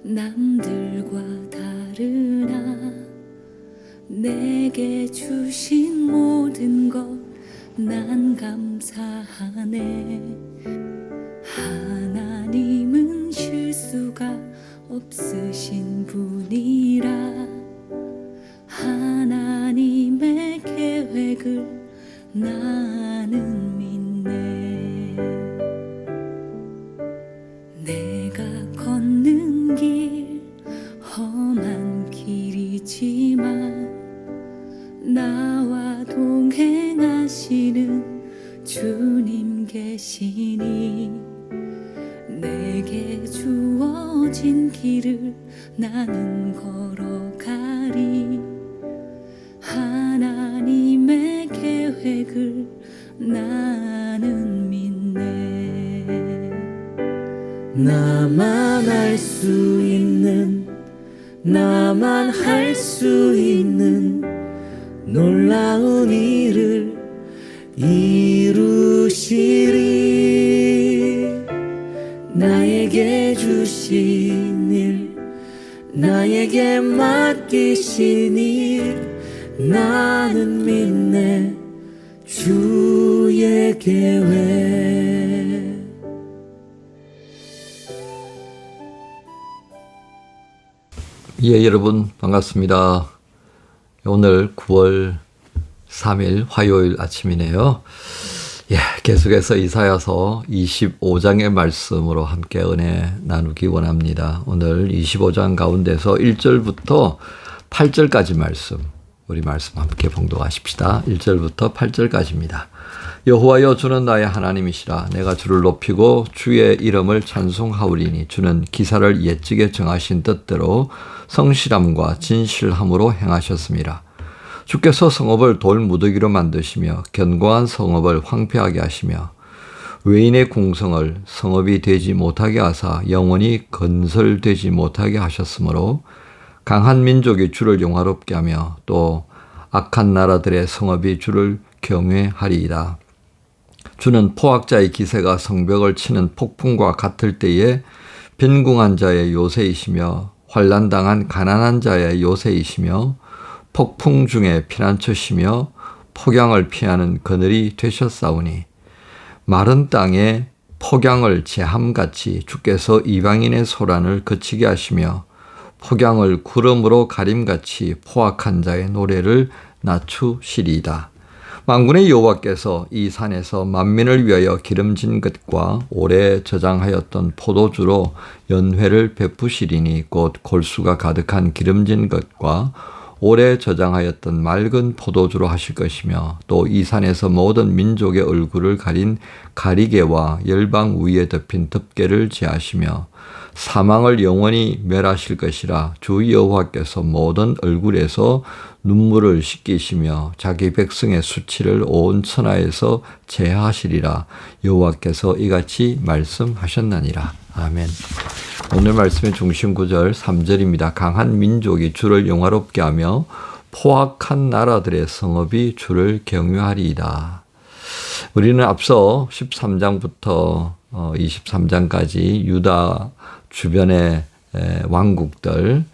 남들과 다르나 내게 주신 모든 것 난 감사하네. 하나님은 실수가 없으신 분이라 하나님의 계획을 나는 믿네. 내가 걷는 길 험한 길이지만 나와 동행하시는 주님 계시니 내게 주어진 길을 나는 걸어가리. 하나님의 계획을 나는 믿네. 나만 알 수 있는, 나만 할 수 있는 놀라운 일을 이루시리. 나에게 주신 일, 나에게 맡기신 일 나는 믿네. 주의 계획. 예, 여러분 반갑습니다. 오늘 9월 3일 화요일 아침이네요. 예, 계속해서 이사야서 25장의 말씀으로 함께 은혜 나누기 원합니다. 오늘 25장 가운데서 1절부터 8절까지 말씀, 우리 말씀 함께 봉독하십시다. 1절부터 8절까지입니다. 여호와여, 주는 나의 하나님이시라. 내가 주를 높이고 주의 이름을 찬송하오리니 주는 기사를 예측에 정하신 뜻대로 성실함과 진실함으로 행하셨습니다. 주께서 성읍을 돌무더기로 만드시며 견고한 성읍을 황폐하게 하시며 외인의 궁성을 성읍이 되지 못하게 하사 영원히 건설되지 못하게 하셨으므로 강한 민족이 주를 영화롭게 하며 또 악한 나라들의 성읍이 주를 경외하리이다. 주는 포악자의 기세가 성벽을 치는 폭풍과 같을 때에 빈궁한 자의 요새이시며 환난당한 가난한 자의 요새이시며 폭풍 중에 피난처시며 폭양을 피하는 그늘이 되셨사오니 마른 땅에 폭양을 제함같이 주께서 이방인의 소란을 그치게 하시며 폭양을 구름으로 가림같이 포악한 자의 노래를 낮추시리이다. 만군의 여호와께서 이 산에서 만민을 위하여 기름진 것과 오래 저장하였던 포도주로 연회를 베푸시리니 곧 골수가 가득한 기름진 것과 오래 저장하였던 맑은 포도주로 하실 것이며 또 이 산에서 모든 민족의 얼굴을 가린 가리개와 열방 위에 덮인 덮개를 제하시며 사망을 영원히 멸하실 것이라. 주 여호와께서 모든 얼굴에서 눈물을 씻기시며 자기 백성의 수치를 온 천하에서 제하시리라. 여호와께서 이같이 말씀하셨나니라. 아멘. 오늘 말씀의 중심 구절 3절입니다. 강한 민족이 주를 영화롭게 하며 포악한 나라들의 성읍이 주를 경외하리이다. 우리는 앞서 13장부터 23장까지 유다 주변의 왕국들,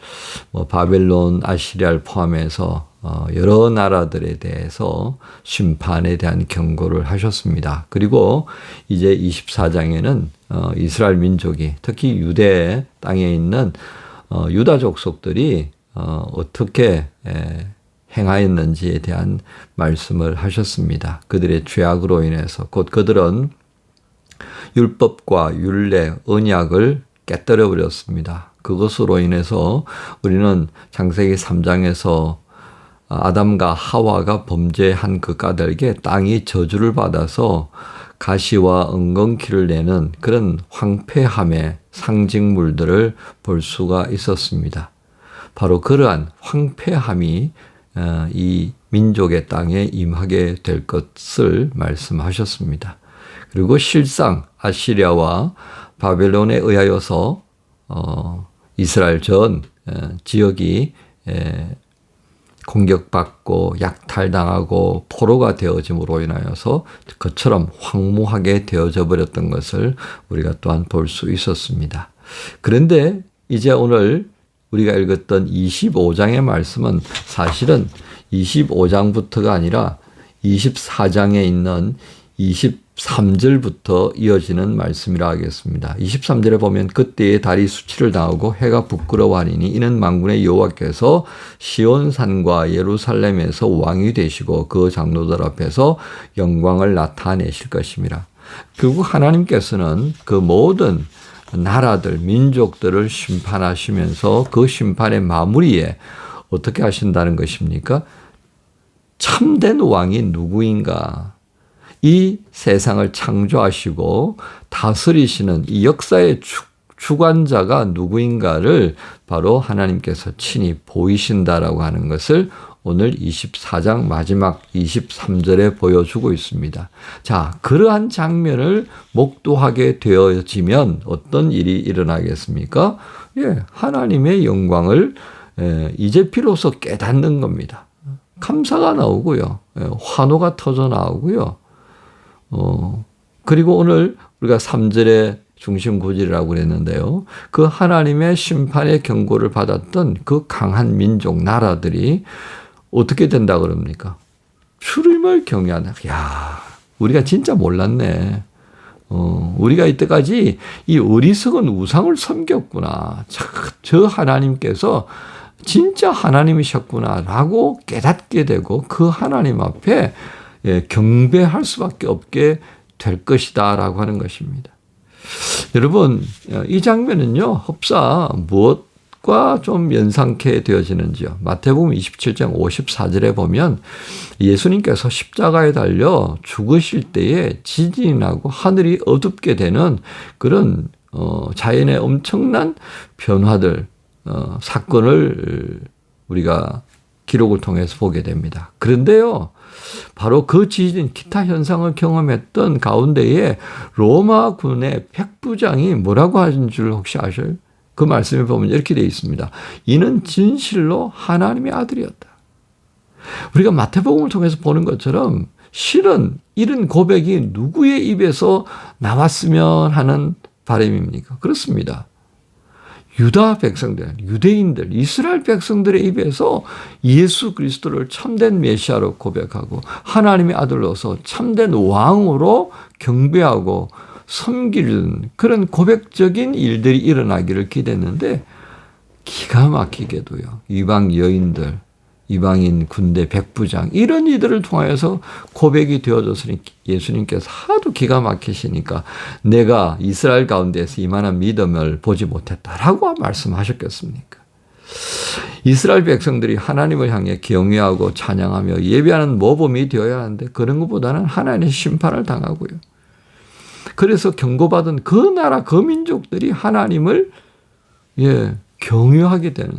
바벨론, 아시리아를 포함해서 여러 나라들에 대해서 심판에 대한 경고를 하셨습니다. 그리고 이제 24장에는 이스라엘 민족이 특히 유대 땅에 있는 유다 족속들이 어떻게 행하였는지에 대한 말씀을 하셨습니다. 그들의 죄악으로 인해서 곧 그들은 율법과 율례, 언약을 깨뜨려 버렸습니다. 그것으로 인해서 우리는 창세기 3장에서 아담과 하와가 범죄한 그 까닭에 땅이 저주를 받아서 가시와 엉겅퀴를 내는 그런 황폐함의 상징물들을 볼 수가 있었습니다. 바로 그러한 황폐함이 이 민족의 땅에 임하게 될 것을 말씀하셨습니다. 그리고 실상 아시리아와 바벨론에 의하여서 이스라엘 전 지역이 공격받고 약탈당하고 포로가 되어짐으로 인하여서 그처럼 황무하게 되어져 버렸던 것을 우리가 또한 볼 수 있었습니다. 그런데 이제 오늘 우리가 읽었던 25장의 말씀은 사실은 25장부터가 아니라 24장에 있는 23절부터 이어지는 말씀이라 하겠습니다. 23절에 보면 그때의 달이 수치를 당하고 해가 부끄러워하리니 이는 만군의 여호와께서 시온산과 예루살렘에서 왕이 되시고 그 장로들 앞에서 영광을 나타내실 것입니다. 결국 하나님께서는 그 모든 나라들, 민족들을 심판하시면서 그 심판의 마무리에 어떻게 하신다는 것입니까? 참된 왕이 누구인가? 이 세상을 창조하시고 다스리시는 이 역사의 주관자가 누구인가를 바로 하나님께서 친히 보이신다라고 하는 것을 오늘 24장 마지막 23절에 보여주고 있습니다. 자, 그러한 장면을 목도하게 되어지면 어떤 일이 일어나겠습니까? 하나님의 영광을 이제 비로소 깨닫는 겁니다. 감사가 나오고요. 환호가 터져 나오고요. 그리고 오늘 우리가 3절의 중심 구절이라고 그랬는데요. 그 하나님의 심판의 경고를 받았던 그 강한 민족, 나라들이 어떻게 된다 그럽니까? 주님을 경외한다. 야, 우리가 진짜 몰랐네. 우리가 이때까지 이 어리석은 우상을 섬겼구나. 저 하나님께서 진짜 하나님이셨구나라고 깨닫게 되고 그 하나님 앞에 경배할 수밖에 없게 될 것이다라고 하는 것입니다. 여러분, 이 장면은요, 흡사 무엇과 좀 연상케 되어지는지요. 마태복음 27장 54절에 보면 예수님께서 십자가에 달려 죽으실 때에 지진이 나고 하늘이 어둡게 되는 그런 자연의 엄청난 변화들, 사건을 우리가 기록을 통해서 보게 됩니다. 그런데요, 바로 그 지진, 기타 현상을 경험했던 가운데에 로마군의 백부장이 뭐라고 하신 줄 혹시 아셔요? 그 말씀에 보면 이렇게 되어 있습니다. 이는 진실로 하나님의 아들이었다. 우리가 마태복음을 통해서 보는 것처럼 실은 이런 고백이 누구의 입에서 나왔으면 하는 바람입니까? 그렇습니다. 유다 백성들, 유대인들, 이스라엘 백성들의 입에서 예수 그리스도를 참된 메시아로 고백하고 하나님의 아들로서 참된 왕으로 경배하고 섬기는 그런 고백적인 일들이 일어나기를 기대했는데 기가 막히게도요. 이방 여인들, 이방인 군대 백부장 이런 이들을 통하여서 고백이 되어졌으니 예수님께서 하도 기가 막히시니까 내가 이스라엘 가운데에서 이만한 믿음을 보지 못했다라고 말씀하셨겠습니까? 이스라엘 백성들이 하나님을 향해 경외하고 찬양하며 예배하는 모범이 되어야 하는데 그런 것보다는 하나님의 심판을 당하고요. 그래서 경고받은 그 나라 그 민족들이 하나님을 경외하게 되는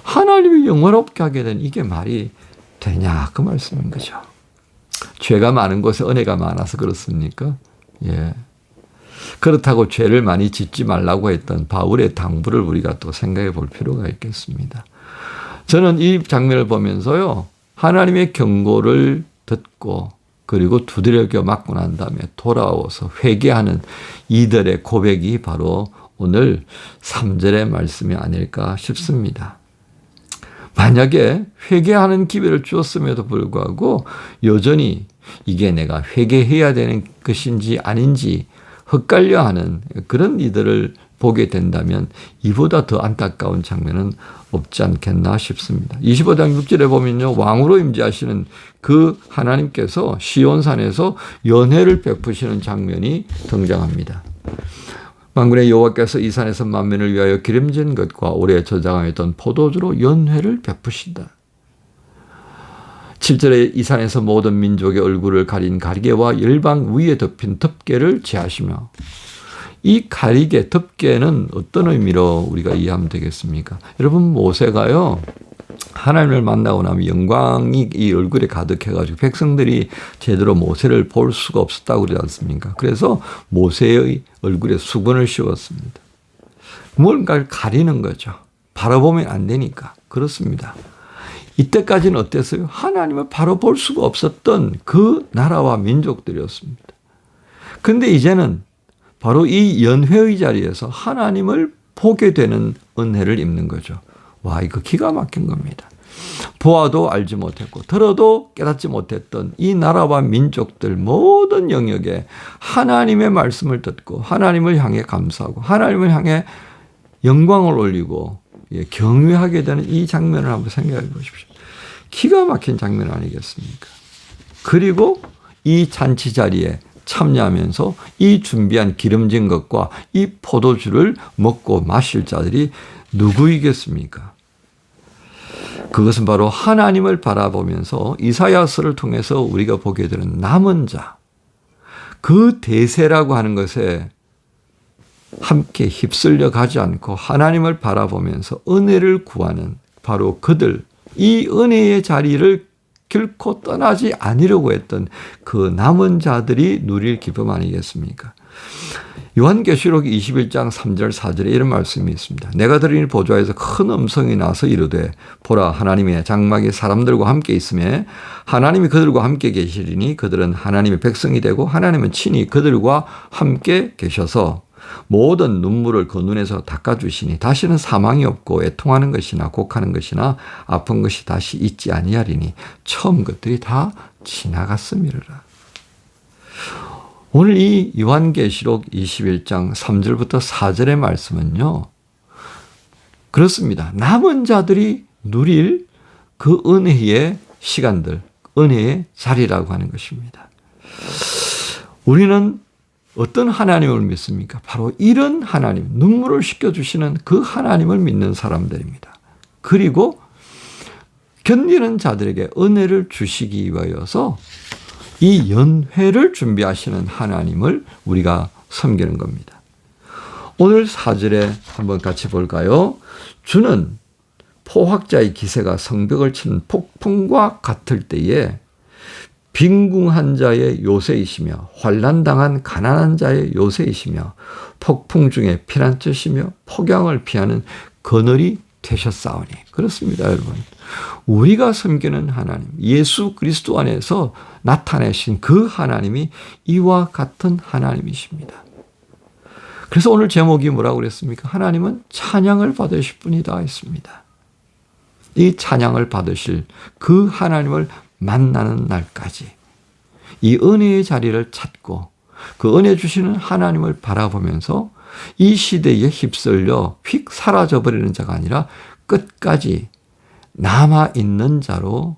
하나님이 영원롭게 하게 된 이게 말이 되냐 그 말씀인 거죠. 죄가 많은 곳에 은혜가 많아서 그렇습니까? 그렇다고 죄를 많이 짓지 말라고 했던 바울의 당부를 우리가 또 생각해 볼 필요가 있겠습니다. 저는 이 장면을 보면서요. 하나님의 경고를 듣고 그리고 두드려 맞고 난 다음에 돌아와서 회개하는 이들의 고백이 바로 오늘 3절의 말씀이 아닐까 싶습니다. 만약에 회개하는 기회를 주었음에도 불구하고 여전히 이게 내가 회개해야 되는 것인지 아닌지 헷갈려하는 그런 이들을 보게 된다면 이보다 더 안타까운 장면은 없지 않겠나 싶습니다. 25장 6절에 보면요. 왕으로 임재하시는 그 하나님께서 시온산에서 연회를 베푸시는 장면이 등장합니다. 만군의 여호와께서 이 산에서 만민을 위하여 기름진 것과 오래 저장하였던 포도주로 연회를 베푸신다. 7절에 이 산에서 모든 민족의 얼굴을 가린 가리개와 열방 위에 덮인 덮개를 제하시며 이 가리개, 덮개는 어떤 의미로 우리가 이해하면 되겠습니까? 여러분 모세가요. 하나님을 만나고 나면 영광이 이 얼굴에 가득해가지고 백성들이 제대로 모세를 볼 수가 없었다고 그러지 않습니까? 그래서 모세의 얼굴에 수건을 씌웠습니다. 뭔가를 가리는 거죠. 바라보면 안 되니까. 그렇습니다. 이때까지는 어땠어요? 하나님을 바로 볼 수가 없었던 그 나라와 민족들이었습니다. 근데 이제는 바로 이 연회의 자리에서 하나님을 보게 되는 은혜를 입는 거죠. 와, 이거 기가 막힌 겁니다. 보아도 알지 못했고 들어도 깨닫지 못했던 이 나라와 민족들 모든 영역에 하나님의 말씀을 듣고 하나님을 향해 감사하고 하나님을 향해 영광을 올리고 경외하게 되는 이 장면을 한번 생각해 보십시오. 기가 막힌 장면 아니겠습니까? 그리고 이 잔치 자리에 참여하면서 이 준비한 기름진 것과 이 포도주를 먹고 마실 자들이 누구이겠습니까? 그것은 바로 하나님을 바라보면서 이사야서를 통해서 우리가 보게 되는 남은 자, 그 대세라고 하는 것에 함께 휩쓸려 가지 않고 하나님을 바라보면서 은혜를 구하는 바로 그들, 이 은혜의 자리를 결코 떠나지 않으려고 했던 그 남은 자들이 누릴 기쁨 아니겠습니까? 요한계시록 21장 3절 4절에 이런 말씀이 있습니다. 내가 들으니 보좌에서 큰 음성이 나서 이르되 보라 하나님의 장막이 사람들과 함께 있으며 하나님이 그들과 함께 계시리니 그들은 하나님의 백성이 되고 하나님은 친히 그들과 함께 계셔서 모든 눈물을 그 눈에서 닦아주시니 다시는 사망이 없고 애통하는 것이나 곡하는 것이나 아픈 것이 다시 있지 아니하리니 처음 것들이 다 지나갔음이라. 오늘 이 요한계시록 21장 3절부터 4절의 말씀은요, 그렇습니다. 남은 자들이 누릴 그 은혜의 시간들, 은혜의 자리라고 하는 것입니다. 우리는 어떤 하나님을 믿습니까? 바로 이런 하나님, 눈물을 씻겨주시는 그 하나님을 믿는 사람들입니다. 그리고 견디는 자들에게 은혜를 주시기 위하여서 이 연회를 준비하시는 하나님을 우리가 섬기는 겁니다. 오늘 4절에 한번 같이 볼까요? 주는 포학자의 기세가 성벽을 치는 폭풍과 같을 때에 빈궁한 자의 요새이시며 환난당한 가난한 자의 요새이시며 폭풍 중에 피난처시며 폭양을 피하는 그늘이 되셨사오니. 그렇습니다, 여러분. 우리가 섬기는 하나님, 예수 그리스도 안에서 나타내신 그 하나님이 이와 같은 하나님이십니다. 그래서 오늘 제목이 뭐라고 그랬습니까? 하나님은 찬양을 받으실 분이다 했습니다. 이 찬양을 받으실 그 하나님을 만나는 날까지 이 은혜의 자리를 찾고 그 은혜 주시는 하나님을 바라보면서 이 시대에 휩쓸려 휙 사라져버리는 자가 아니라 끝까지 남아있는 자로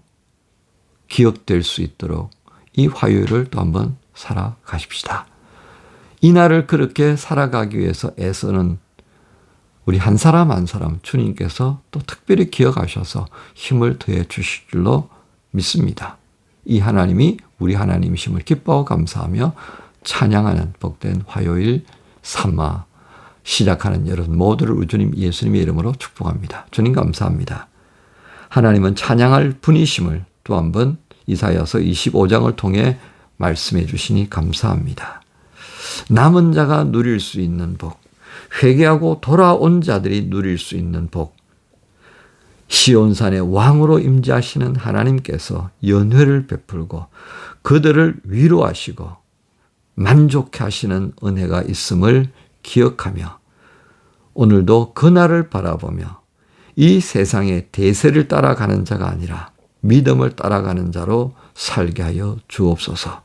기억될 수 있도록 이 화요일을 또 한번 살아가십시다. 이 날을 그렇게 살아가기 위해서 애쓰는 우리 한 사람 한 사람 주님께서 또 특별히 기억하셔서 힘을 더해 주실 줄로 믿습니다. 이 하나님이 우리 하나님이심을 기뻐하고 감사하며 찬양하는 복된 화요일 삼아 시작하는 여러분 모두를 주님 예수님의 이름으로 축복합니다. 주님 감사합니다. 하나님은 찬양할 분이심을 또 한 번 이사야서 25장을 통해 말씀해 주시니 감사합니다. 남은 자가 누릴 수 있는 복, 회개하고 돌아온 자들이 누릴 수 있는 복, 시온산의 왕으로 임재하시는 하나님께서 연회를 베풀고 그들을 위로하시고 만족해 하시는 은혜가 있음을 기억하며 오늘도 그날을 바라보며 이 세상의 대세를 따라가는 자가 아니라 믿음을 따라가는 자로 살게 하여 주옵소서.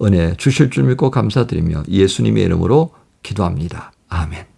은혜 주실 줄 믿고 감사드리며 예수님의 이름으로 기도합니다. 아멘.